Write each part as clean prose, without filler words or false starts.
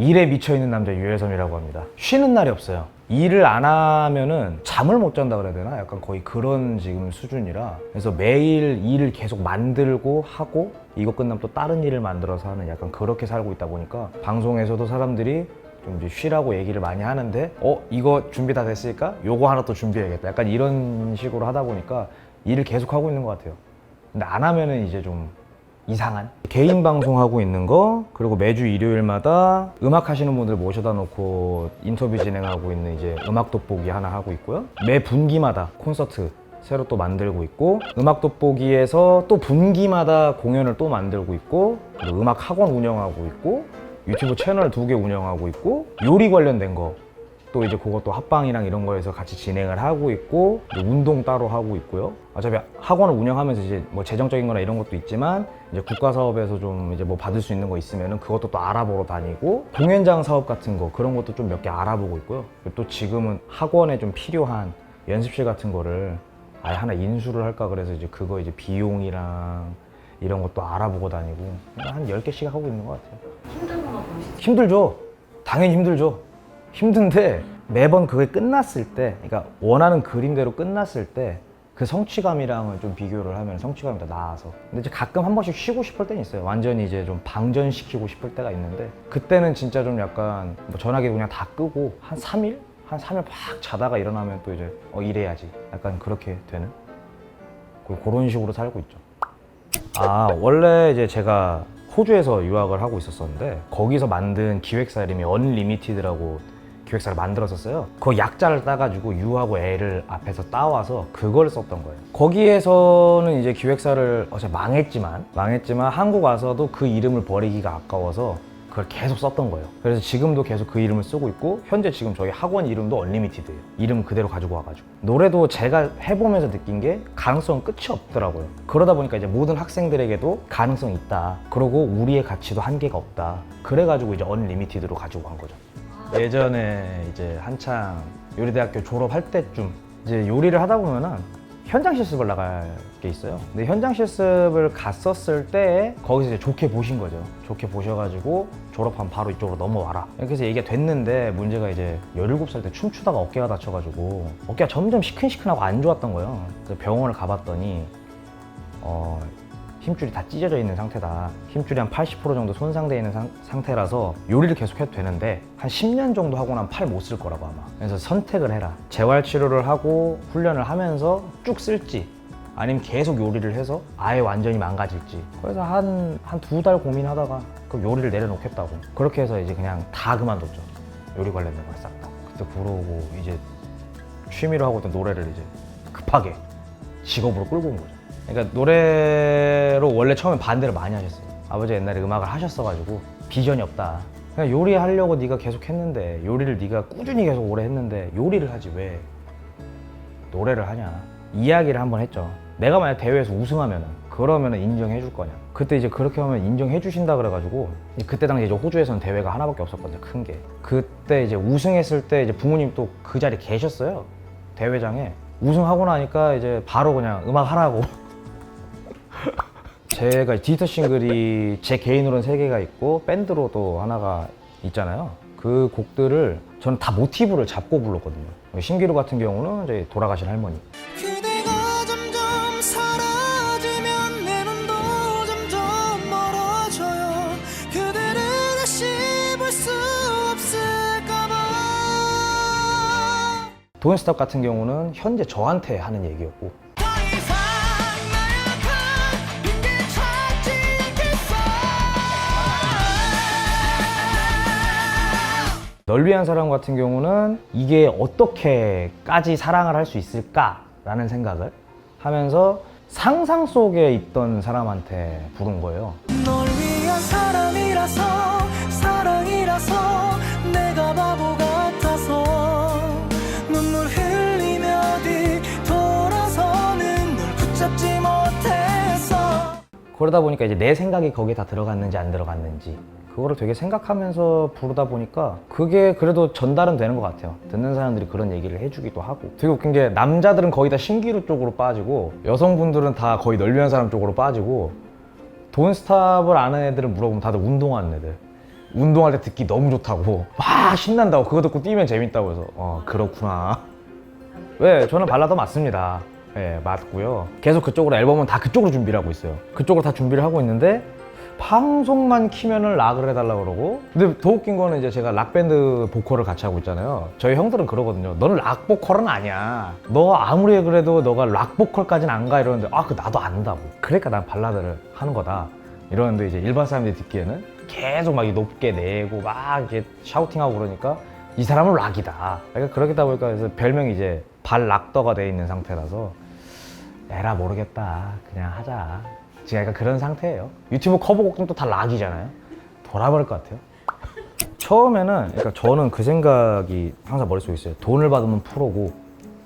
일에 미쳐있는 남자 유혜섬이라고 합니다. 쉬는 날이 없어요. 일을 안 하면은 잠을 못 잔다 그래야 되나? 약간 거의 그런 지금 수준이라. 그래서 매일 일을 계속 만들고 하고 이거 끝나면 또 다른 일을 만들어서 하는 약간 그렇게 살고 있다 보니까 방송에서도 사람들이 좀 이제 쉬라고 얘기를 많이 하는데 이거 준비 다 됐으니까 요거 하나 또 준비해야겠다. 약간 이런 식으로 하다 보니까 일을 계속 하고 있는 것 같아요. 근데 안 하면은 이제 좀 이상한 개인 방송하고 있는 거, 그리고 매주 일요일마다 음악 하시는 분들 모셔다 놓고 인터뷰 진행하고 있는 이제 음악 돋보기 하나 하고 있고요. 매 분기마다 콘서트 새로 또 만들고 있고, 음악 돋보기에서 또 분기마다 공연을 또 만들고 있고, 그리고 음악 학원 운영하고 있고, 유튜브 채널 2개 운영하고 있고, 요리 관련된 거 또 이제 그것도 합방이랑 이런 거에서 같이 진행을 하고 있고, 운동 따로 하고 있고요. 어차피 학원을 운영하면서 이제 뭐 재정적인 거나 이런 것도 있지만 이제 국가 사업에서 좀 이제 뭐 받을 수 있는 거 있으면은 그것도 또 알아보러 다니고, 공연장 사업 같은 거 그런 것도 좀 몇 개 알아보고 있고요. 또 지금은 학원에 좀 필요한 연습실 같은 거를 아예 하나 인수를 할까 그래서 이제 그거 이제 비용이랑 이런 것도 알아보고 다니고 한 10개씩 하고 있는 것 같아요. 힘든 것만 보이시죠? 힘들죠. 당연히 힘들죠. 힘든데 매번 그게 끝났을 때, 그러니까 원하는 그림대로 끝났을 때 그 성취감이랑은 좀 비교를 하면 성취감이 더 나아서. 근데 이제 가끔 한 번씩 쉬고 싶을 때는 있어요. 완전히 이제 좀 방전시키고 싶을 때가 있는데, 그때는 진짜 좀 약간 뭐 전화기 그냥 다 끄고 한 3일 팍 자다가 일어나면 또 이제 일해야지. 약간 그렇게 되는 그런 식으로 살고 있죠. 원래 이제 제가 호주에서 유학을 하고 있었었는데 거기서 만든 기획사 이름이 언리미티드라고 기획사를 만들었었어요. 그 약자를 따가지고 U하고 L을 앞에서 따와서 그걸 썼던 거예요. 거기에서는 이제 기획사를 어차피 망했지만 한국 와서도 그 이름을 버리기가 아까워서 그걸 계속 썼던 거예요. 그래서 지금도 계속 그 이름을 쓰고 있고, 현재 지금 저희 학원 이름도 언리미티드예요. 이름 그대로 가지고 와가지고. 노래도 제가 해보면서 느낀 게 가능성은 끝이 없더라고요. 그러다 보니까 이제 모든 학생들에게도 가능성이 있다. 그리고 우리의 가치도 한계가 없다. 그래가지고 이제 언리미티드로 가지고 간 거죠. 예전에 이제 한창 요리대학교 졸업할 때쯤 이제 요리를 하다 보면은 현장 실습을 나갈 게 있어요. 근데 현장 실습을 갔었을 때 거기서 이제 좋게 보신 거죠. 좋게 보셔가지고 졸업하면 바로 이쪽으로 넘어와라. 이렇게 해서 얘기가 됐는데, 문제가 이제 17살 때 춤추다가 어깨가 다쳐가지고 어깨가 점점 시큰시큰하고 안 좋았던 거예요. 그래서 병원을 가봤더니 힘줄이 다 찢어져 있는 상태다. 힘줄이 한 80% 정도 손상되어 있는 상태라서 요리를 계속 해도 되는데 한 10년 정도 하고 나면 팔 못 쓸 거라고 아마. 그래서 선택을 해라. 재활치료를 하고 훈련을 하면서 쭉 쓸지, 아니면 계속 요리를 해서 아예 완전히 망가질지. 그래서 한 2달 고민하다가 그 요리를 내려놓겠다고. 그렇게 해서 이제 그냥 다 그만뒀죠. 요리 관련된 걸 싹 다. 그때 그러고 이제 취미로 하고 있던 노래를 이제 급하게 직업으로 끌고 온 거죠. 그러니까 노래로 원래 처음에 반대를 많이 하셨어요. 아버지 옛날에 음악을 하셨어가지고 비전이 없다. 그냥 요리하려고 네가 계속 했는데, 요리를 네가 꾸준히 계속 오래 했는데 요리를 하지 왜 노래를 하냐. 이야기를 한번 했죠. 내가 만약 대회에서 우승하면은 그러면은 인정해 줄 거냐. 그때 이제 그렇게 하면 인정해 주신다 그래가지고, 그때 당시 이제 호주에서는 대회가 하나밖에 없었거든요. 큰 게. 그때 이제 우승했을 때 이제 부모님 또 그 자리에 계셨어요. 대회장에. 우승하고 나니까 이제 바로 그냥 음악 하라고. 제가 디지털 싱글이 제 개인으로는 3개가 있고 밴드로도 하나가 있잖아요. 그 곡들을 저는 다 모티브를 잡고 불렀거든요. 신기루 같은 경우는 이제 돌아가신 할머니. 그대가 점점 사라지면 내 눈도 점점 멀어져요. 그대를 다시 볼 수 없을까봐. 돈스탑 같은 경우는 현재 저한테 하는 얘기였고, 널 위한 사랑 같은 경우는 이게 어떻게까지 사랑을 할 수 있을까라는 생각을 하면서 상상 속에 있던 사람한테 부른 거예요. 널 위한 사람이라서, 사랑이라서 내가 바보 같아서 눈물 흘리며 뒤돌아서는 널 붙잡지 못했어. 그러다 보니까 이제 내 생각이 거기에 다 들어갔는지 안 들어갔는지 그거를 되게 생각하면서 부르다 보니까 그게 그래도 전달은 되는 것 같아요. 듣는 사람들이 그런 얘기를 해주기도 하고. 되게 웃긴 게 남자들은 거의 다 신기루 쪽으로 빠지고 여성분들은 다 거의 널 위한 사람 쪽으로 빠지고, 돈스탑을 아는 애들을 물어보면 다들 운동하는 애들. 운동할 때 듣기 너무 좋다고 막 신난다고 그거 듣고 뛰면 재밌다고 해서 그렇구나. 왜 저는 발라더 맞습니다. 예, 맞고요. 계속 그쪽으로 앨범은 다 그쪽으로 준비를 하고 있어요. 그쪽으로 다 준비를 하고 있는데 방송만 키면은 락을 해달라고 그러고. 근데 더 웃긴 거는 이제 제가 락밴드 보컬을 같이 하고 있잖아요. 저희 형들은 그러거든요. 너는 락 보컬은 아니야. 너 아무리 그래도 너가 락 보컬까지는 안 가. 이러는데 그 나도 안다고. 그러니까 난 발라드를 하는 거다 이러는데, 이제 일반 사람들이 듣기에는 계속 막 높게 내고 막 이렇게 샤우팅하고 그러니까 이 사람은 락이다. 그러니까 그러다 보니까 그래서 별명이 이제 발락더가 돼 있는 상태라서 에라 모르겠다 그냥 하자. 지금 약간 그런 상태예요. 유튜브 커버곡도 또 다 락이잖아요. 돌아버릴 것 같아요. 처음에는, 그러니까 저는 그 생각이 항상 머릿속에 있어요. 돈을 받으면 프로고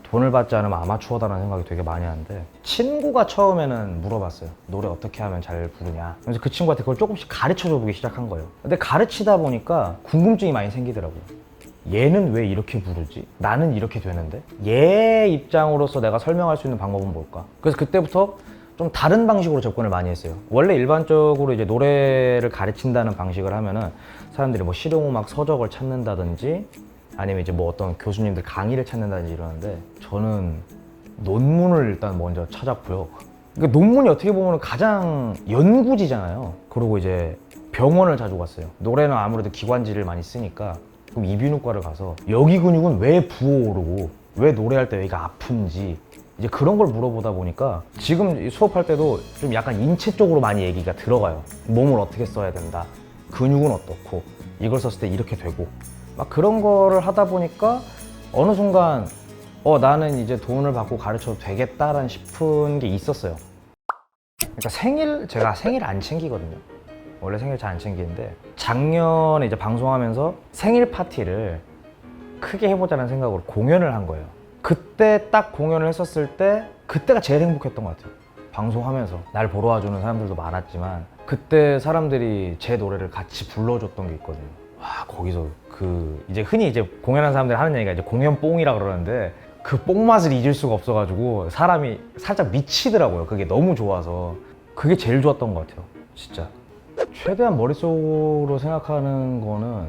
돈을 받지 않으면 아마추어다라는 생각이 되게 많이 하는데, 친구가 처음에는 물어봤어요. 노래 어떻게 하면 잘 부르냐. 그래서 그 친구한테 그걸 조금씩 가르쳐줘 보기 시작한 거예요. 근데 가르치다 보니까 궁금증이 많이 생기더라고요. 얘는 왜 이렇게 부르지? 나는 이렇게 되는데? 얘 입장으로서 내가 설명할 수 있는 방법은 뭘까? 그래서 그때부터 좀 다른 방식으로 접근을 많이 했어요. 원래 일반적으로 이제 노래를 가르친다는 방식을 하면은 사람들이 뭐 실용음악 서적을 찾는다든지 아니면 이제 뭐 어떤 교수님들 강의를 찾는다든지 이러는데, 저는 논문을 일단 먼저 찾았고요. 그러니까 논문이 어떻게 보면 가장 연구지잖아요. 그리고 이제 병원을 자주 갔어요. 노래는 아무래도 기관지를 많이 쓰니까. 그럼 이비인후과를 가서 여기 근육은 왜 부어오르고 왜 노래할 때 여기가 아픈지 이제 그런 걸 물어보다 보니까 지금 수업할 때도 좀 약간 인체 쪽으로 많이 얘기가 들어가요. 몸을 어떻게 써야 된다, 근육은 어떻고 이걸 썼을 때 이렇게 되고 막 그런 거를 하다 보니까 어느 순간 나는 이제 돈을 받고 가르쳐도 되겠다라는 싶은 게 있었어요. 그러니까 제가 생일 안 챙기거든요. 원래 생일 잘 안 챙기는데 작년에 이제 방송하면서 생일 파티를 크게 해보자는 생각으로 공연을 한 거예요. 그때 딱 공연을 했었을 때 그때가 제일 행복했던 것 같아요. 방송하면서 날 보러 와주는 사람들도 많았지만 그때 사람들이 제 노래를 같이 불러줬던 게 있거든요. 와, 거기서 이제 흔히 이제 공연하는 사람들이 하는 얘기가 이제 공연 뽕이라 그러는데 그 뽕 맛을 잊을 수가 없어가지고 사람이 살짝 미치더라고요. 그게 너무 좋아서. 그게 제일 좋았던 것 같아요, 진짜. 최대한 머릿속으로 생각하는 거는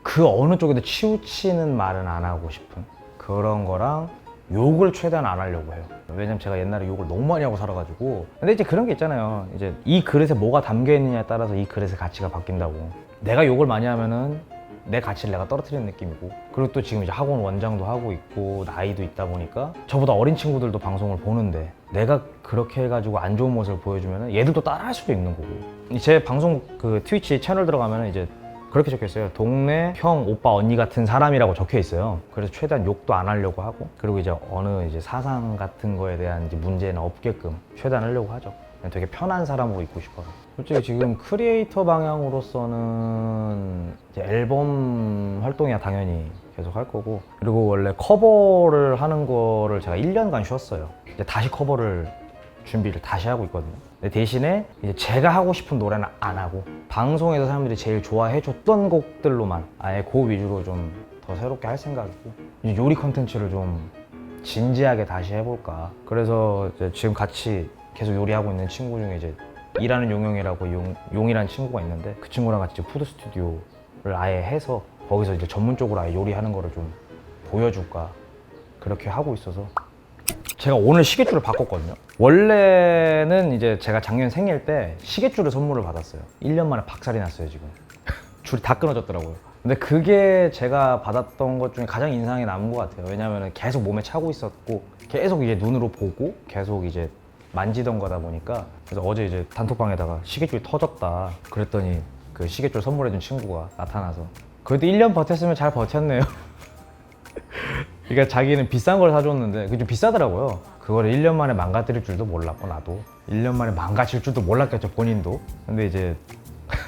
그 어느 쪽에도 치우치는 말은 안 하고 싶은 그런 거랑, 욕을 최대한 안 하려고 해요. 왜냐면 제가 옛날에 욕을 너무 많이 하고 살아가지고. 근데 이제 그런 게 있잖아요. 이제 이 그릇에 뭐가 담겨 있느냐에 따라서 이 그릇의 가치가 바뀐다고. 내가 욕을 많이 하면은 내 가치를 내가 떨어뜨리는 느낌이고, 그리고 또 지금 이제 학원 원장도 하고 있고 나이도 있다 보니까 저보다 어린 친구들도 방송을 보는데 내가 그렇게 해가지고 안 좋은 모습을 보여주면은 얘들도 따라 할 수도 있는 거고. 제 방송 그 트위치 채널 들어가면은 이제 그렇게 적혀 있어요. 동네 형, 오빠, 언니 같은 사람이라고 적혀 있어요. 그래서 최대한 욕도 안 하려고 하고, 그리고 이제 어느 이제 사상 같은 거에 대한 이제 문제는 없게끔 최대한 하려고 하죠. 그냥 되게 편한 사람으로 있고 싶어요. 솔직히 지금 크리에이터 방향으로서는 이제 앨범 활동이야 당연히 계속 할 거고, 그리고 원래 커버를 하는 거를 제가 1년간 쉬었어요. 이제 다시 커버를 준비를 다시 하고 있거든요. 근데 대신에 이제 제가 하고 싶은 노래는 안 하고 방송에서 사람들이 제일 좋아해 줬던 곡들로만 아예 그 위주로 좀 더 새롭게 할 생각이고, 이제 요리 컨텐츠를 좀 진지하게 다시 해볼까. 그래서 이제 지금 같이 계속 요리하고 있는 친구 중에 이제 일하는 용용이라고 용이라는 친구가 있는데, 그 친구랑 같이 푸드 스튜디오를 아예 해서 거기서 이제 전문적으로 아예 요리하는 거를 좀 보여줄까 그렇게 하고 있어서. 제가 오늘 시계줄을 바꿨거든요. 원래는 이제 제가 작년 생일 때 시계줄을 선물을 받았어요. 1년 만에 박살이 났어요 지금. 줄이 다 끊어졌더라고요. 근데 그게 제가 받았던 것 중에 가장 인상에 남은 것 같아요. 왜냐면 계속 몸에 차고 있었고 계속 이제 눈으로 보고 계속 이제 만지던 거다 보니까. 그래서 어제 이제 단톡방에다가 시계줄이 터졌다 그랬더니 그 시계줄 선물해준 친구가 나타나서 그래도 1년 버텼으면 잘 버텼네요. 그러니까 자기는 비싼 걸 사줬는데 그게 좀 비싸더라고요. 그거를 1년 만에 망가뜨릴 줄도 몰랐고, 나도 1년 만에 망가질 줄도 몰랐겠죠 본인도. 근데 이제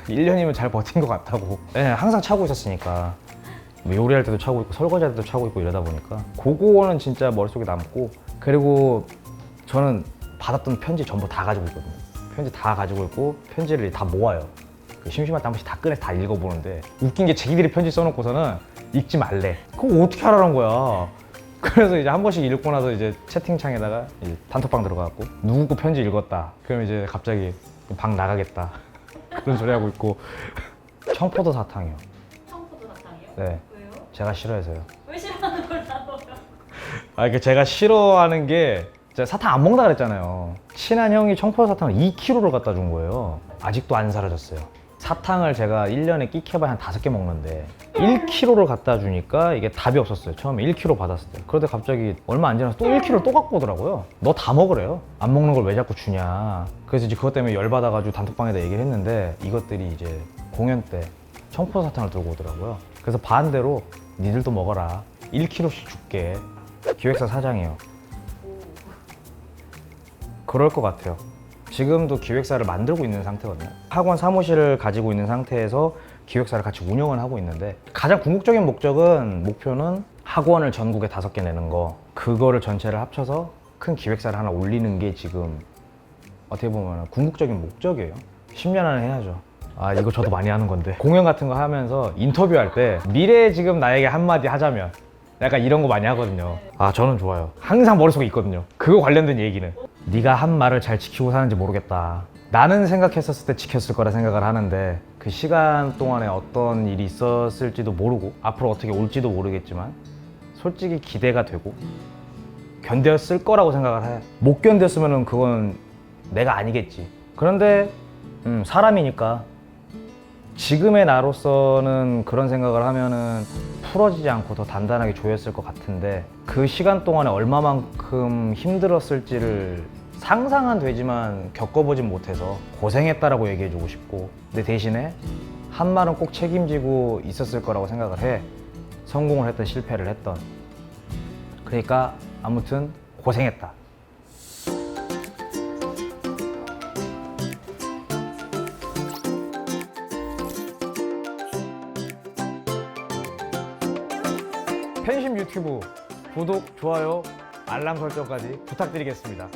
1년이면 잘 버틴 것 같다고. 네, 항상 차고 있었으니까 뭐 요리할 때도 차고 있고 설거지할 때도 차고 있고 이러다 보니까 그거는 진짜 머릿속에 남고. 그리고 저는 받았던 편지 전부 다 가지고 있거든요. 편지 다 가지고 있고 편지를 다 모아요. 심심할 때 한 번씩 다 꺼내서 다 읽어보는데, 웃긴 게 자기들이 편지 써놓고서는 읽지 말래. 그거 어떻게 하라는 거야. 그래서 이제 한 번씩 읽고 나서 이제 채팅창에다가 이제 단톡방 들어가고 누구 거 편지 읽었다 그럼 이제 갑자기 방 나가겠다 그런 소리 하고 있고. 청포도 사탕이요. 청포도 사탕이요? 네, 왜요? 제가 싫어해서요. 왜 싫어하는 걸 나눠요? 아, 제가 싫어하는 게 제가 사탕 안 먹는다 그랬잖아요. 친한 형이 청포도 사탕을 2kg를 갖다 준 거예요. 아직도 안 사라졌어요. 사탕을 제가 1년에 끼켜봐야 한 5개 먹는데 1kg를 갖다 주니까 이게 답이 없었어요. 처음에 1kg 받았을 때. 그런데 갑자기 얼마 안 지나서 또 1kg를 또 갖고 오더라고요. 너 다 먹으래요. 안 먹는 걸 왜 자꾸 주냐. 그래서 이제 그것 때문에 열받아가지고 단톡방에다 얘기를 했는데 이것들이 이제 공연 때 청포도 사탕을 들고 오더라고요. 그래서 반대로 니들도 먹어라. 1kg씩 줄게. 기획사 사장이에요. 그럴 것 같아요. 지금도 기획사를 만들고 있는 상태거든요. 학원 사무실을 가지고 있는 상태에서 기획사를 같이 운영을 하고 있는데 가장 궁극적인 목표는 학원을 전국에 5개 내는 거, 그거를 전체를 합쳐서 큰 기획사를 하나 올리는 게 지금 어떻게 보면 궁극적인 목적이에요. 10년 안에 해야죠. 아, 이거 저도 많이 하는 건데 공연 같은 거 하면서 인터뷰할 때 미래에 지금 나에게 한마디 하자면 약간 이런 거 많이 하거든요. 아, 저는 좋아요. 항상 머릿속에 있거든요. 그거 관련된 얘기는. 네가 한 말을 잘 지키고 사는지 모르겠다. 나는 생각했었을 때 지켰을 거라 생각을 하는데 그 시간 동안에 어떤 일이 있었을지도 모르고 앞으로 어떻게 올지도 모르겠지만 솔직히 기대가 되고 견뎠을 거라고 생각을 해. 못 견뎠으면 그건 내가 아니겠지. 그런데 사람이니까 지금의 나로서는 그런 생각을 하면은 풀어지지 않고 더 단단하게 조였을 것 같은데 그 시간 동안에 얼마만큼 힘들었을지를 상상은 되지만 겪어보진 못해서 고생했다라고 얘기해주고 싶고, 근데 대신에 한 말은 꼭 책임지고 있었을 거라고 생각을 해. 성공을 했던 실패를 했던. 그러니까 아무튼 고생했다. 팬심 유튜브 구독, 좋아요, 알람 설정까지 부탁드리겠습니다.